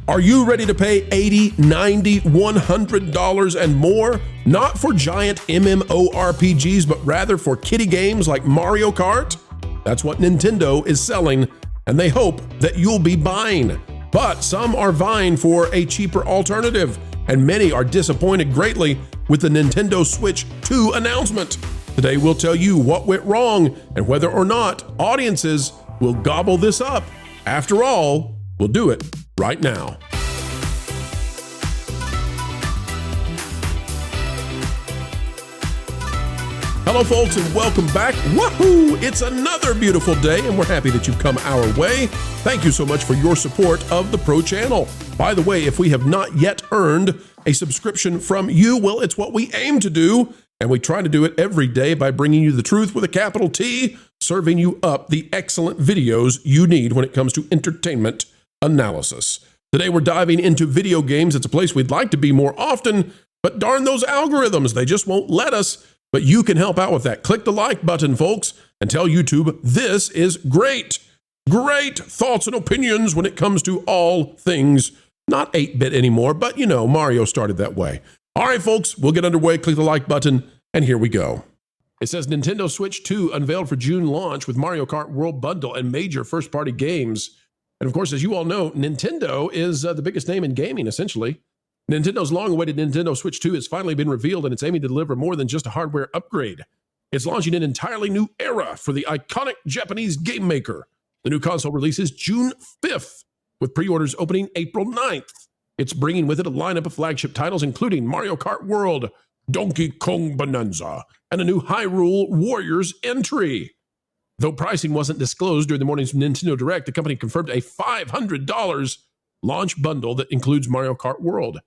Are you ready to pay $80, $90, $100 and more? Not for giant MMORPGs, but rather for kiddie games like Mario Kart? That's what Nintendo is selling, and they hope that you'll be buying. But some are vying for a cheaper alternative, and many are disappointed greatly with the Nintendo Switch 2 announcement. Today we'll tell you what went wrong and whether or not audiences will gobble this up. After all, we'll do it right now. Hello folks and welcome back. Woohoo! It's another beautiful day and we're happy that you've come our way. Thank you so much for your support of the Pro Channel. By the way, if we have not yet earned a subscription from you, well, it's what we aim to do, and we try to do it every day by bringing you the truth with a capital T, serving you up the excellent videos you need when it comes to entertainment analysis. Today we're diving into video games. It's a place we'd like to be more often, but darn those algorithms, they just won't let us. But you can help out with that. Click the like button, folks, and tell YouTube this is great. Great thoughts and opinions when it comes to all things, not 8-bit anymore, but you know, Mario started that way. All right, folks, we'll get underway. Click the like button, and here we go. It says Nintendo Switch 2 unveiled for June launch with Mario Kart World Bundle and major first-party games. And of course, as you all know, Nintendo is the biggest name in gaming, essentially. Nintendo's long-awaited Nintendo Switch 2 has finally been revealed, and it's aiming to deliver more than just a hardware upgrade. It's launching an entirely new era for the iconic Japanese game maker. The new console releases June 5th, with pre-orders opening April 9th. It's bringing with it a lineup of flagship titles, including Mario Kart World, Donkey Kong Bonanza, and a new Hyrule Warriors entry. Though pricing wasn't disclosed during the morning's Nintendo Direct, the company confirmed a $500 launch bundle that includes Mario Kart World.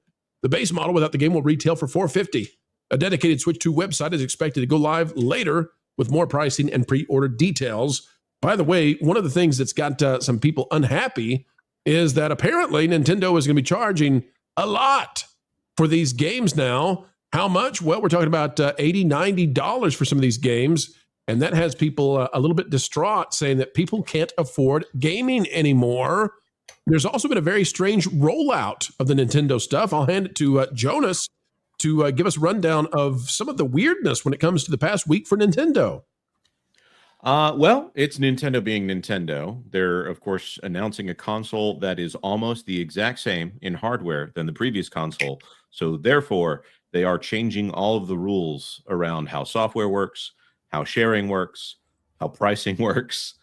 The base model without the game will retail for $450. A dedicated Switch 2 website is expected to go live later with more pricing and pre-order details. By the way, one of the things that's got some people unhappy is that apparently Nintendo is going to be charging a lot for these games now. How much? Well, we're talking about $80, $90 for some of these games. And that has people a little bit distraught, saying that people can't afford gaming anymore. There's also been a very strange rollout of the Nintendo stuff. I'll hand it to Jonas to give us a rundown of some of the weirdness when it comes to the past week for Nintendo. Well, it's Nintendo being Nintendo. They're, of course, announcing a console that is almost the exact same in hardware than the previous console. So therefore, they are changing all of the rules around how software works, how sharing works, how pricing works.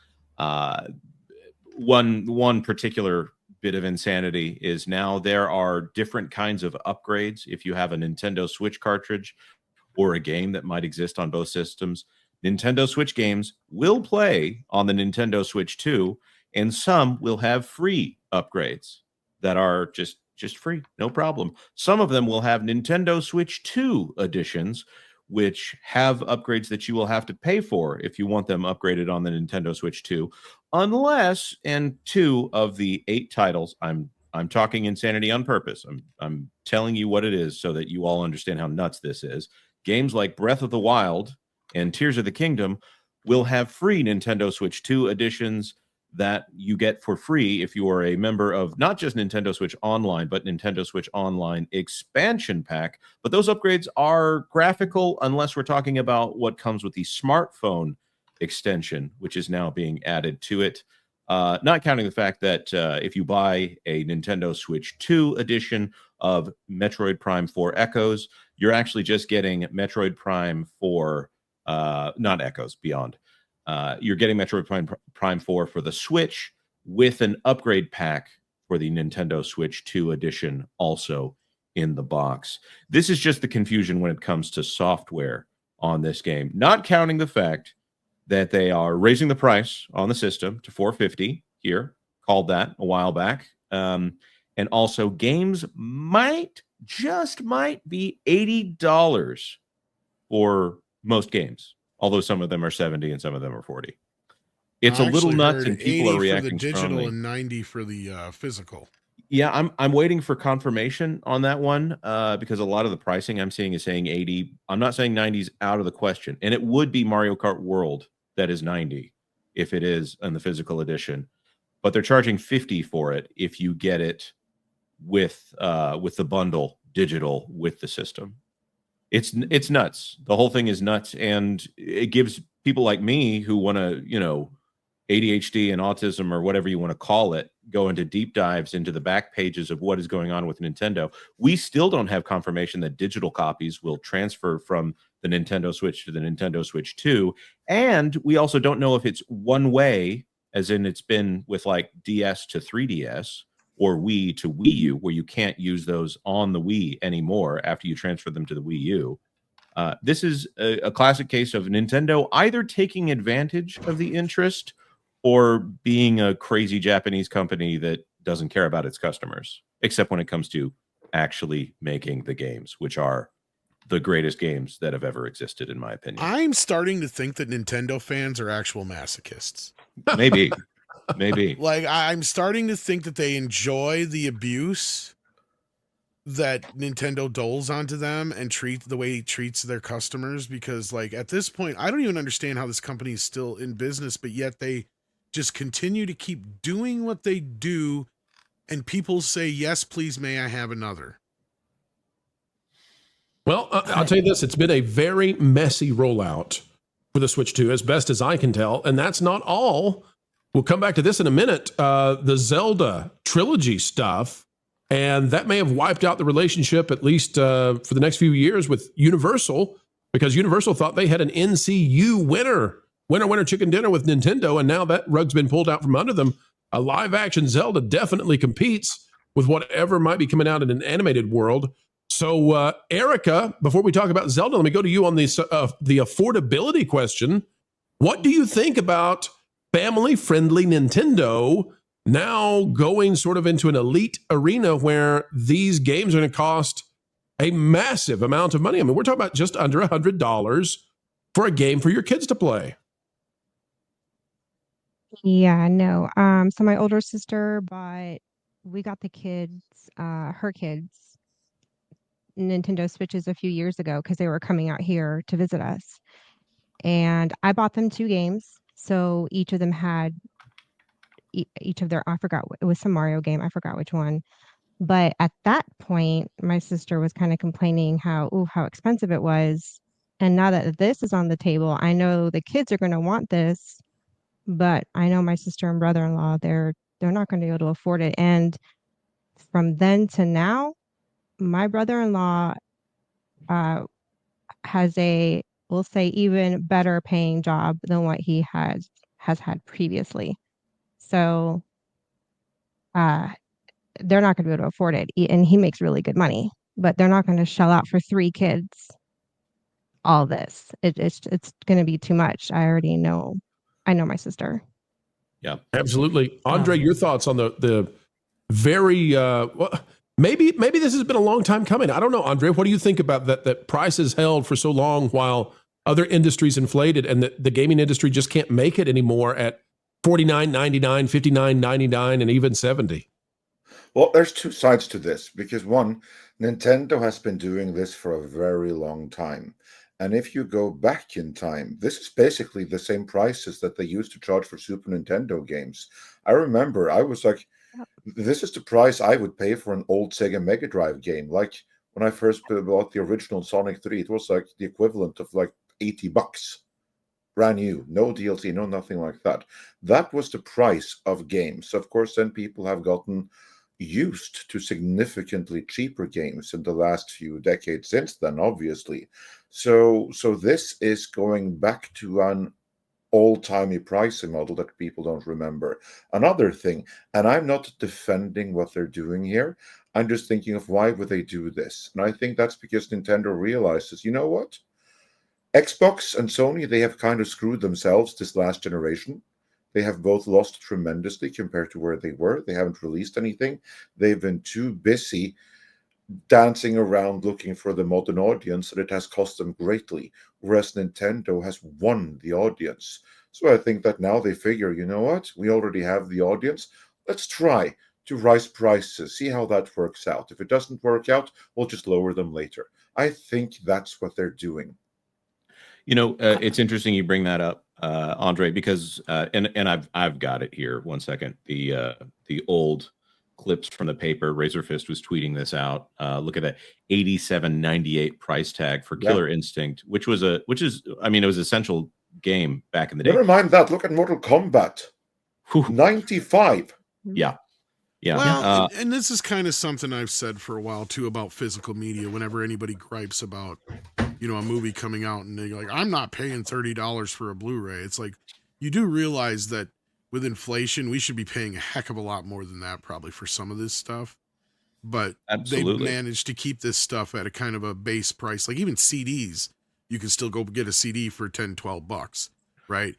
One particular bit of insanity is now there are different kinds of upgrades. If you have a Nintendo Switch cartridge or a game that might exist on both systems, Nintendo Switch games will play on the Nintendo Switch 2, and some will have free upgrades that are just free, no problem. Some of them will have Nintendo Switch 2 editions, which have upgrades that you will have to pay for if you want them upgraded on the Nintendo Switch 2, unless, and 2 of the 8 titles, I'm talking insanity on purpose. I'm telling you what it is so that you all understand how nuts this is. Games like Breath of the Wild and Tears of the Kingdom will have free Nintendo Switch 2 editions that you get for free if you are a member of not just Nintendo Switch Online, but Nintendo Switch Online Expansion Pack. But those upgrades are graphical unless we're talking about what comes with the smartphone extension, which is now being added to it. Not counting the fact that if you buy a Nintendo Switch 2 edition of Metroid Prime 4 Echoes, you're actually just getting Metroid Prime 4, not Echoes, Beyond. You're getting Metroid Prime 4 for the Switch with an upgrade pack for the Nintendo Switch 2 edition also in the box. This is just the confusion when it comes to software on this game, not counting the fact that they are raising the price on the system to $450 here, called that a while back. And also games might be $80 for most games, although some of them are 70 and some of them are 40. It's a little nuts, and people are reacting for the digital strongly. and 90 for the physical. Yeah, I'm waiting for confirmation on that one because a lot of the pricing I'm seeing is saying 80. I'm not saying 90's out of the question, and it would be Mario Kart World that is 90 if it is in the physical edition, but they're charging 50 for it if you get it with the bundle digital with the system. It's nuts. The whole thing is nuts, and it gives people like me who want to, ADHD and autism or whatever you want to call it, go into deep dives into the back pages of what is going on with Nintendo. We still don't have confirmation that digital copies will transfer from the Nintendo Switch to the Nintendo Switch 2. And we also don't know if it's one way, as in it's been with like DS to 3DS or Wii to Wii U, where you can't use those on the Wii anymore after you transfer them to the Wii U. This is a classic case of Nintendo either taking advantage of the interest or being a crazy Japanese company that doesn't care about its customers, except when it comes to actually making the games, which are the greatest games that have ever existed, in my opinion. I'm starting to think that Nintendo fans are actual masochists. Maybe. Like, I'm starting to think that they enjoy the abuse that Nintendo doles onto them and treat the way it treats their customers, because, like, at this point, I don't even understand how this company is still in business, but yet they just continue to keep doing what they do, and people say, yes, please, may I have another? Well, I'll tell you this. It's been a very messy rollout for the Switch 2, as best as I can tell. And that's not all. We'll come back to this in a minute. The Zelda trilogy stuff, and that may have wiped out the relationship, at least for the next few years, with Universal, because Universal thought they had an NCU winner chicken dinner with Nintendo, and now that rug's been pulled out from under them. A live-action Zelda definitely competes with whatever might be coming out in an animated world. So, Erica, before we talk about Zelda, let me go to you on the affordability question. What do you think about family-friendly Nintendo now going sort of into an elite arena where these games are going to cost a massive amount of money? I mean, we're talking about just under $100 for a game for your kids to play. Yeah, no. So my older sister we got her kids, Nintendo Switches a few years ago because they were coming out here to visit us. And I bought them 2 games. So each of them had each of their, I forgot, it was some Mario game. I forgot which one. But at that point, my sister was kind of complaining how expensive it was. And now that this is on the table, I know the kids are going to want this, but I know my sister and brother-in-law, they're not going to be able to afford it. And from then to now, my brother-in-law has we'll say, even better paying job than what he has had previously. So they're not going to be able to afford it. And he makes really good money, but they're not going to shell out for 3 kids all this. It's going to be too much. I already know. I know my sister. Yeah, absolutely. Andre, your thoughts on the very well, maybe this has been a long time coming. I don't know, Andre. What do you think about that prices held for so long while other industries inflated, and the gaming industry just can't make it anymore at $49.99, $59.99, and even $70? Well, there's 2 sides to this, because one, Nintendo has been doing this for a very long time. And if you go back in time, this is basically the same prices that they used to charge for Super Nintendo games. I remember I was like, this is the price I would pay for an old Sega Mega Drive game. Like when I first bought the original Sonic 3, it was like the equivalent of like $80. Brand new, no DLC, no nothing like that. That was the price of games. Of course, then people have gotten used to significantly cheaper games in the last few decades since then, obviously. So this is going back to an old-timey pricing model that people don't remember. Another thing, and I'm not defending what they're doing here, I'm just thinking of why would they do this? And I think that's because Nintendo realizes, you know what? Xbox and Sony, they have kind of screwed themselves this last generation. They have both lost tremendously compared to where they were. They haven't released anything. They've been too busy dancing around looking for the modern audience, and it has cost them greatly, whereas Nintendo has won the audience. So I think that now they figure, you know what? We already have the audience. Let's try to rise prices, see how that works out. If it doesn't work out, we'll just lower them later. I think that's what they're doing. It's interesting you bring that up, Andre, because and I've got it here. One second. The old clips from the paper. Razorfist was tweeting this out. Look at that $87.98 price tag for Killer Instinct, which is I mean, it was essential game back in the day. Never mind that. Look at Mortal Kombat. Whew. 95. Yeah. Yeah. Well, and this is kind of something I've said for a while too about physical media. Whenever anybody gripes about, a movie coming out and they're like, I'm not paying $30 for a Blu-ray. It's like, you do realize that with inflation, we should be paying a heck of a lot more than that probably for some of this stuff. But Absolutely. they managed to keep this stuff at a kind of a base price. Like even CDs, you can still go get a CD for $10-12, right?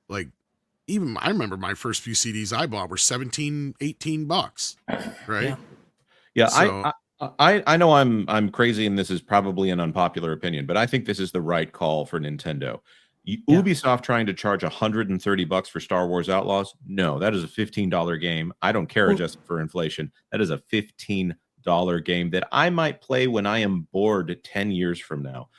Like even I remember my first few CDs I bought were $17-18, right? Yeah. So, I know I'm crazy, and this is probably an unpopular opinion, but I think this is the right call for Nintendo. Ubisoft trying to charge $130 for Star Wars Outlaws? No, that is a $15 game. I don't care adjusted for inflation. That is a $15 game that I might play when I am bored 10 years from now.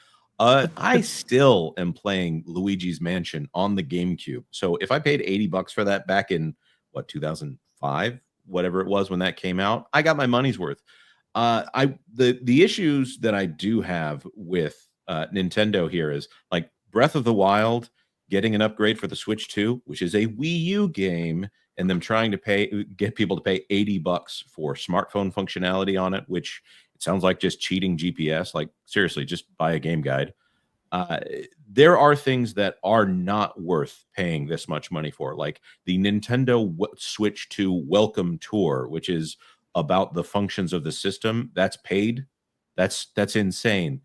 I still am playing Luigi's Mansion on the GameCube. So if I paid $80 for that back in 2005, whatever it was when that came out, I got my money's worth. The issues that I do have with Nintendo here is like Breath of the Wild getting an upgrade for the Switch 2, which is a Wii U game, and them trying to get people to pay $80 for smartphone functionality on it, which it sounds like just cheating GPS. Like seriously, just buy a game guide. There are things that are not worth paying this much money for, like the Nintendo Switch 2 Welcome Tour, which is about the functions of the system. That's paid. That's insane.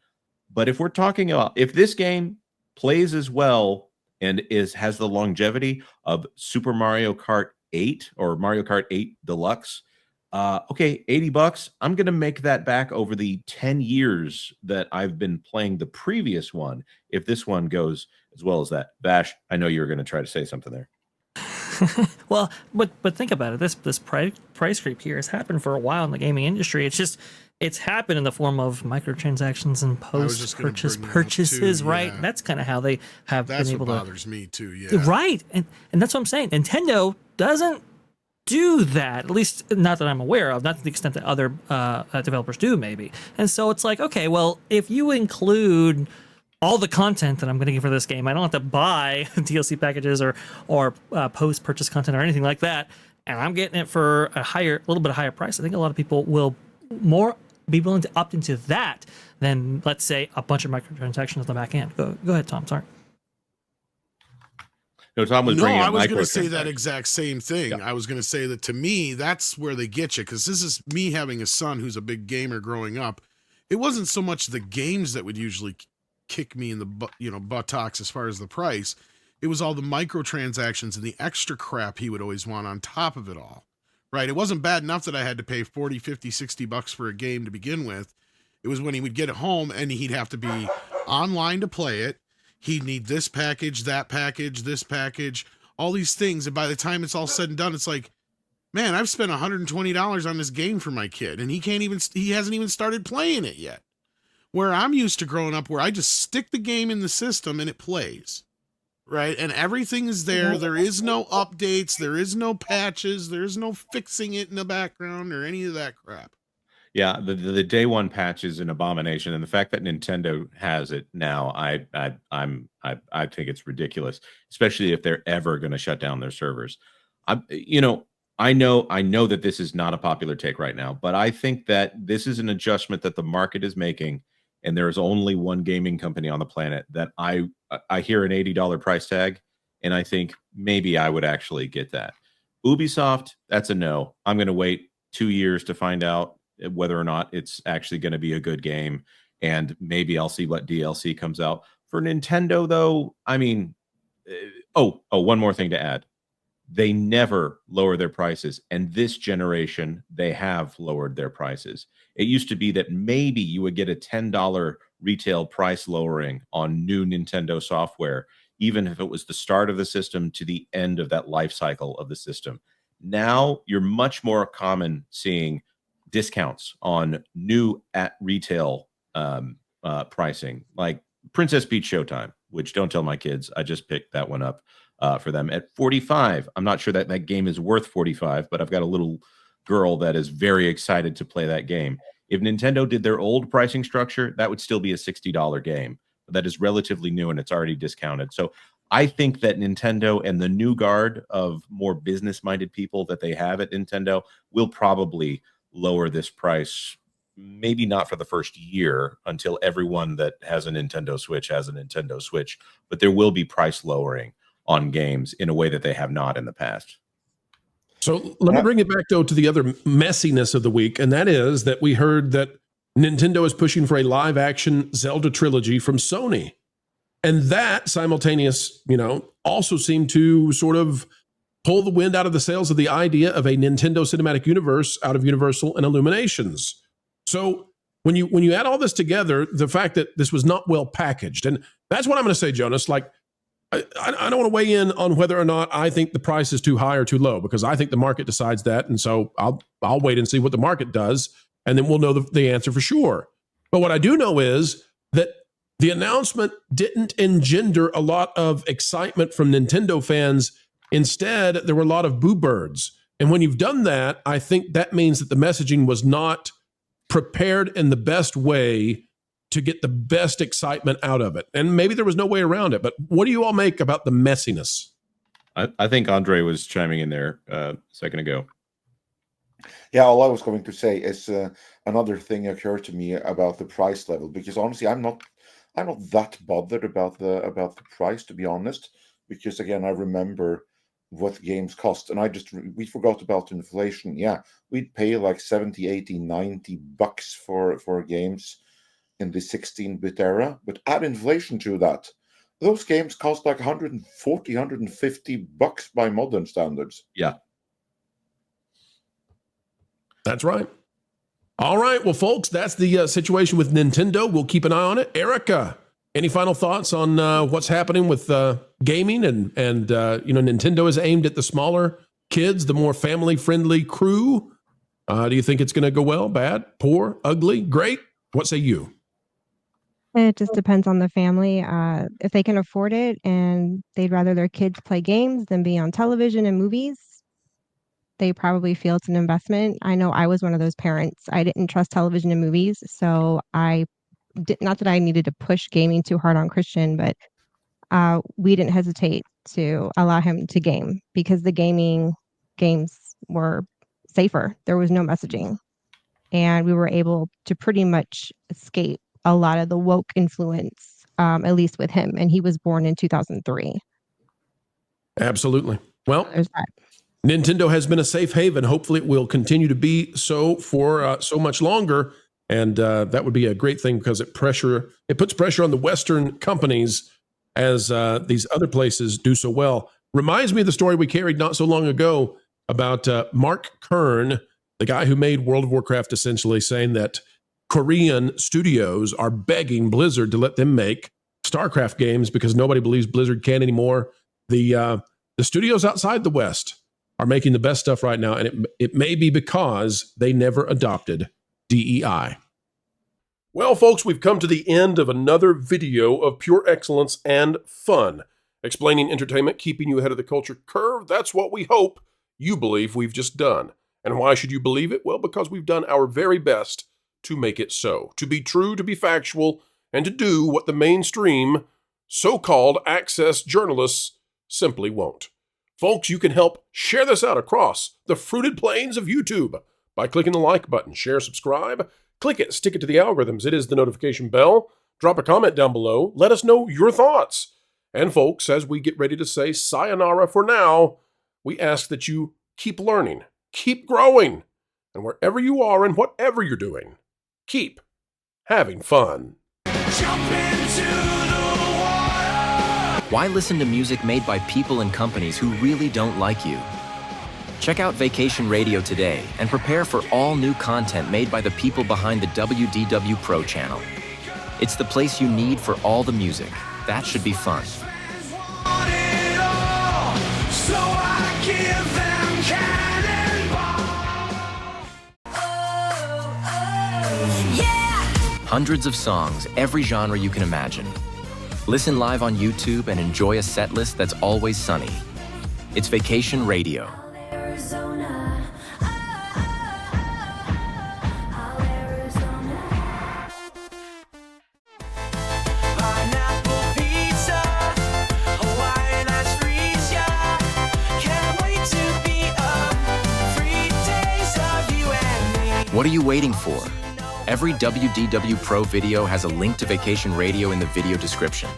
But if we're talking about if this game plays as well and has the longevity of Super Mario Kart 8 or Mario Kart 8 Deluxe, okay, $80. I'm going to make that back over the 10 years that I've been playing the previous one, if this one goes as well as that. Vash, I know you were going to try to say something there. Well, but think about it. This price creep here has happened for a while in the gaming industry. It's happened in the form of microtransactions and post-purchase purchases, too, right? yeah. That's kind of how they have that's been able what to. bothers me too. Yeah, Right, and that's what I'm saying. Nintendo doesn't do that, at least not that I'm aware of, not to the extent that other developers do, maybe. And so it's like, okay, well, if you include all the content that I'm going to get for this game, I don't have to buy DLC packages or post-purchase content or anything like that, and I'm getting it for a little bit higher price. I think a lot of people will more be willing to opt into that than, let's say, a bunch of microtransactions on the back end. Go ahead, Tom. Sorry. No, Tom was bringing up I was going to say that microtransactions. exact same thing. Yeah. I was going to say that to me, that's where they get you, because this is me having a son who's a big gamer growing up. It wasn't so much the games that would usually kick me in the buttocks as far as the price. It was all the microtransactions and the extra crap he would always want on top of it all. Right? It wasn't bad enough that I had to pay 40, 50, 60 bucks for a game to begin with. It was when he would get it home and he'd have to be online to play it. He'd need this package, that package, this package, all these things. And by the time it's all said and done, it's like, man, I've spent $120 on this game for my kid, and he hasn't even started playing it yet. Where I'm used to growing up, where I just stick the game in the system and it plays, right? And everything is there. There is no updates. There is no patches. There is no fixing it in the background or any of that crap. Yeah, the day one patch is an abomination, and the fact that Nintendo has it now, I think it's ridiculous, especially if they're ever going to shut down their servers. I know that this is not a popular take right now, but I think that this is an adjustment that the market is making, and there is only one gaming company on the planet that I hear an $80 price tag, and I think maybe I would actually get that. Ubisoft, that's a no. I'm going to wait 2 years to find out whether or not it's actually going to be a good game, and maybe I'll see what DLC comes out. For Nintendo, though, I mean, one more thing to add. They never lower their prices, and this generation, they have lowered their prices. It used to be that maybe you would get a $10 retail price lowering on new Nintendo software, even if it was the start of the system to the end of that life cycle of the system. Now, you're much more common seeing discounts on new at retail pricing, like Princess Peach Showtime, which don't tell my kids. I just picked that one up for them at $45. I'm not sure that game is worth $45, but I've got a little girl that is very excited to play that game. If Nintendo did their old pricing structure, that would still be a $60 game. But that is relatively new and it's already discounted. So I think that Nintendo and the new guard of more business-minded people that they have at Nintendo will probably lower this price, maybe not for the first year until everyone that has a Nintendo Switch has a Nintendo Switch, but there will be price lowering on games in a way that they have not in the past. So let me bring it back, though, to the other messiness of the week, and that is that we heard that Nintendo is pushing for a live-action Zelda trilogy from Sony. And that simultaneous, also seemed to sort of pull the wind out of the sails of the idea of a Nintendo Cinematic Universe out of Universal and Illuminations. So when you add all this together, the fact that this was not well packaged, and that's what I'm going to say, Jonas, like, I don't want to weigh in on whether or not I think the price is too high or too low, because I think the market decides that. And so I'll wait and see what the market does, and then we'll know the answer for sure. But what I do know is that the announcement didn't engender a lot of excitement from Nintendo fans. Instead, there were a lot of boo birds. And when you've done that, I think that means that the messaging was not prepared in the best way to get the best excitement out of it. And maybe there was no way around it. But what do you all make about the messiness? I think Andre was chiming in there a second ago. Yeah, all I was going to say is another thing occurred to me about the price level, because honestly, I'm not that bothered about the price, to be honest, because again, I remember what games cost, and we forgot about inflation. Yeah, we'd pay like 70, 80, 90 bucks for games in the 16-bit era, but add inflation to that, those games cost like 140, 150 bucks by modern standards. Yeah. That's right. All right. Well, folks, that's the situation with Nintendo. We'll keep an eye on it. Erica, any final thoughts on what's happening with gaming? And Nintendo is aimed at the smaller kids, the more family-friendly crew. Do you think it's going to go well, bad, poor, ugly, great? What say you? It just depends on the family. If they can afford it and they'd rather their kids play games than be on television and movies, they probably feel it's an investment. I know I was one of those parents. I didn't trust television and movies, so not that I needed to push gaming too hard on Christian, but we didn't hesitate to allow him to game because the games were safer. There was no messaging, and we were able to pretty much escape a lot of the woke influence, at least with him. And he was born in 2003. Absolutely. Well, there's that. Nintendo has been a safe haven. Hopefully it will continue to be so for so much longer. And that would be a great thing, because it puts pressure on the Western companies as these other places do so well. Reminds me of the story we carried not so long ago about Mark Kern, the guy who made World of Warcraft, essentially saying that Korean studios are begging Blizzard to let them make StarCraft games because nobody believes Blizzard can anymore. The studios outside the West are making the best stuff right now, and it may be because they never adopted DEI. Well, folks, we've come to the end of another video of pure excellence and fun, explaining entertainment, keeping you ahead of the culture curve. That's what we hope you believe we've just done. And why should you believe it? Well, because we've done our very best to make it so, to be true, to be factual, and to do what the mainstream so-called access journalists simply won't. Folks, you can help share this out across the fruited plains of YouTube by clicking the like button, share, subscribe, click it, stick it to the algorithms. It is the notification bell. Drop a comment down below. Let us know your thoughts. And folks, as we get ready to say sayonara for now, we ask that you keep learning, keep growing, and wherever you are and whatever you're doing, keep having fun. Why listen to music made by people and companies who really don't like you? Check out Vacation Radio today and prepare for all new content made by the people behind the WDW Pro channel. It's the place you need for all the music. That should be fun. Hundreds of songs, every genre you can imagine. Listen live on YouTube and enjoy a set list that's always sunny. It's Vacation Radio. What are you waiting for? Every WDW Pro video has a link to Vacation Radio in the video description.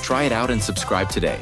Try it out and subscribe today.